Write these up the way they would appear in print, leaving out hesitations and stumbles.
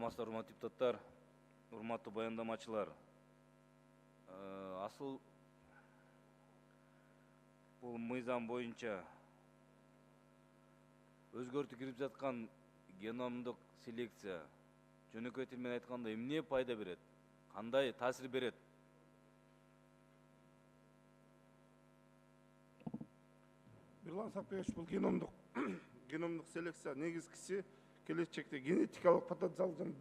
Саламатсыздар, урматтуу депутаттар, урматтуу баяндамачылар. Асыл бул мыйзам боюнча өзгөртүү кирип жаткан геномдук селекция жөнөкөй тил менен айтканда эмне пайда берет? Кандай таасир берет? Бирлан Сапбекович, бул геномдук селекция негизгиси келечекте генетикалык потенциал жана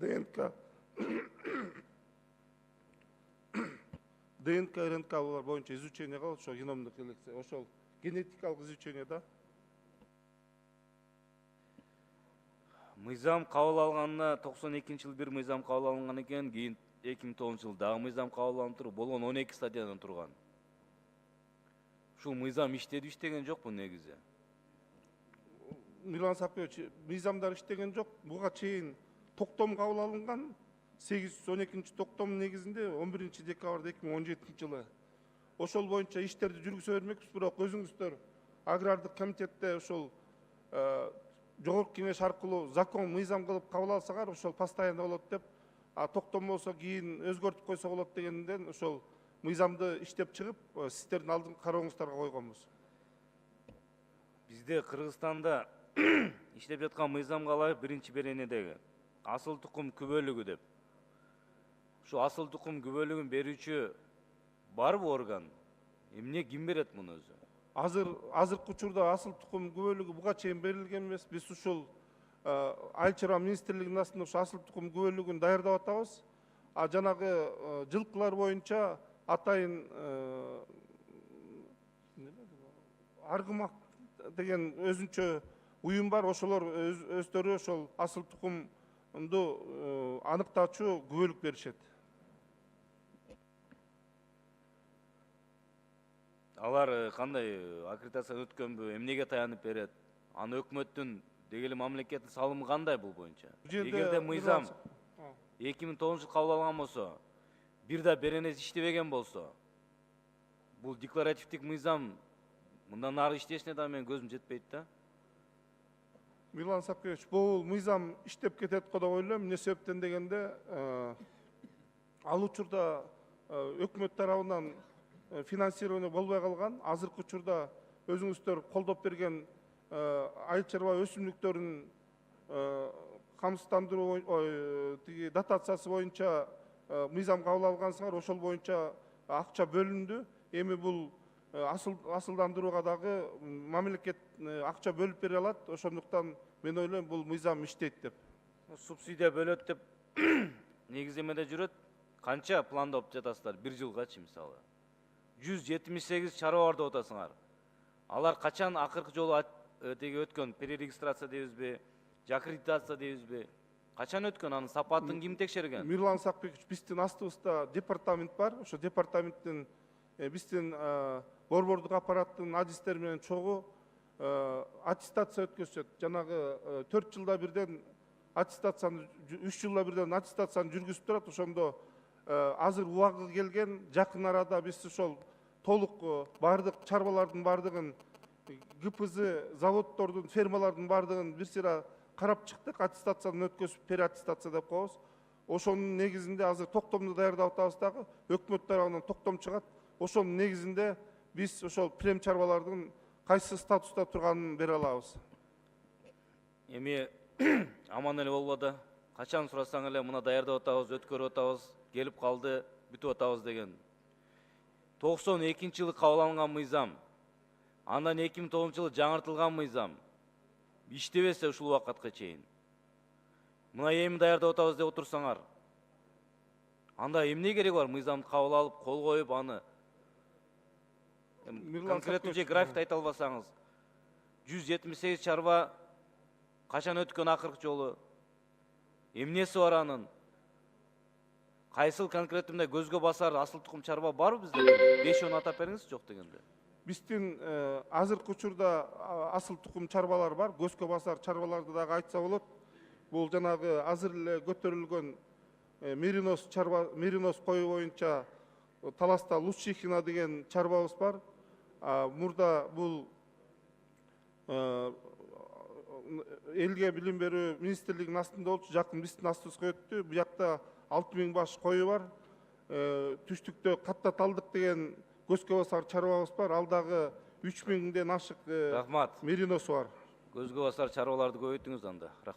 ДНК, РНК боюнча изучение кылып, ошо геномдук селекция, ошол генетикалык изучение да. Мыйзам кабыл алганына 92-жылы бир мыйзам кабыл алынган экен, кийин 2009-жылы дагы мыйзам кабыл алынып туруп, болгону 12 стадиядан турган. Ушул мыйзам иштеди, иштеген жокпу негизи? Бирлан Сапбекович, мыйзамдар иштеген жок. Буга чейин токтом кабыл алынган. 812 токтом негизинде 11 декабрда 2017 жылы. Ошол боюнча иштерди жүргүзө бермекпиз, бирок өзүңүздөр агрардык комитетте ошол жогорку кеңеш аркылуу закон мыйзам кылып кабыл алсаңар, ошол постоянно болот деп, токтом болсо кийин өзгөртүп койсо болот дегенден ошол мыйзамды иштеп чыгып, сиздердин алдыңкы карооңуздарга койгонбуз. Бизде Кыргызстанда иштеп жаткан мыйзамга ылайык биринчи беренедеги асыл тукум күбөлүгү деп. Ушул асыл тукум күбөлүгүн берүүчү барбы орган? Эмне, ким берет муну өзү? Азыркы учурда асыл тукум күбөлүгү буга чейин берилген эмес. Биз ушул Айыл чарба министрлигинин астында ушул асыл тукум күбөлүгүн даярдап атабыз. Жанагы жылкылар боюнча атайын аргымак деген өзүнчө уюм бар. Ошолор өздөрү ошол асыл тукумду аныктаачу күбөлүк беришет. Алар кандай аккредитациядан өткөнбү, эмнеге таянып берет? Аны өкмөттүн дегеле мамлекеттин салымы кандай бул боюнча? Эгерде мыйзам 2009 жылы кабыл алган болсо, бир да беренеси иштебеген болсо, бул декларативдик мыйзам мындан ары иштешине да мен көзүм жетпейт да. Бирлан Сапбекович, бул мыйзам иштеп кетет го деп ойлойм. Эмне себептен дегенде, ал учурда өкмөт тарабынан финансирование болбой калган. Азыркы учурда өзүңүздөр колдоп берген айыл чарба өсүмдүктөрүнүн камсыздандыруу тиги дотациясы боюнча мыйзам кабыл алгансыңар, ошол боюнча акча бөлүндү. Эми бул асылдандырууга дагы мамлекет акча бөлүп бере алат. Ошондуктан мен ойлойм бул мыйзам иштейт деп. Субсидия бөлөт деп негиздемеде жүрөт. Канча пландап жатасыздар бир жылгачы мисалы? 178 чарба бар деп атасыңар. Алар качан акыркы жолу теги өткөн, перерегистрация дейбизби, аккредитация дейбизби? Качан өткөн, анын сапатын ким текшерген? Бирлан Сапбекович, биздин астыбызда департамент бар. Ошо департаменттин биздин борбордук аппараттын адистери менен чогуу аттестация өткөзүшөт. Жанагы 4 жылда бирден аттестацияны, 3 жылда бирден аттестацияны жүргүзүп турат. Ошондо азыр убагы келген, жакын арада биз ошол толук бардык чарбалардын бардыгын, ГПЗ заводдордун, фермалардын бардыгын бир сыйра карап чыктык. Аттестацияны өткөзүп, переаттестация деп коебуз. Ошонун негизинде азыр токтомду даярдап атабыз дагы. Өкмөт тарабынан токтом чыгат. Ошонун негизинде биз ошол прем чарбалардын кайсы статуста турганын бере алабыз. Эми аман эле болбоду. Качан сурасаң эле мына даярдап атабыз, өткөрүп атабыз, келип калды, бүтүп атабыз деген. 92 жылы кабыл алынган мыйзам, андан 2009 жылы жаңыртылган мыйзам иштебесе ушул убакытка чейин. Мына эми даярдап атабыз деп отурсаңар, анда эмне кереги бар мыйзамды кабыл алып, кол коюп аны конкреттүү же графикти айта албасаңыз, 178 чарба качан өткөн акыркы жолу? Эмнеси бар анын? Кайсыл конкреттүү мындай көзгө басар асыл тукум чарба барбы бизде? 5-10 атап бериңиз, жок дегенде. Биздин азыркы учурда асыл тукум чарбалар бар. Көзгө басар чарбаларды дагы айтса болот. Бул жанагы азыр эле көтөрүлгөн меринос чарба, меринос кою боюнча Таласта Лучихина деген чарбабыз бар. Мурда бул элге билим берүү министрлигинин астында болчу, жакын биздин астыбызга өттү. Бу жакта 6000 баш кою бар. Түштүктө катта талдык деген көзгө басар чарбабыз бар. Ал дагы 3000ден ашык Рахмат. мериносу бар. Көзгө басар чарбаларды көбөйтүңүз анда. Рахмат.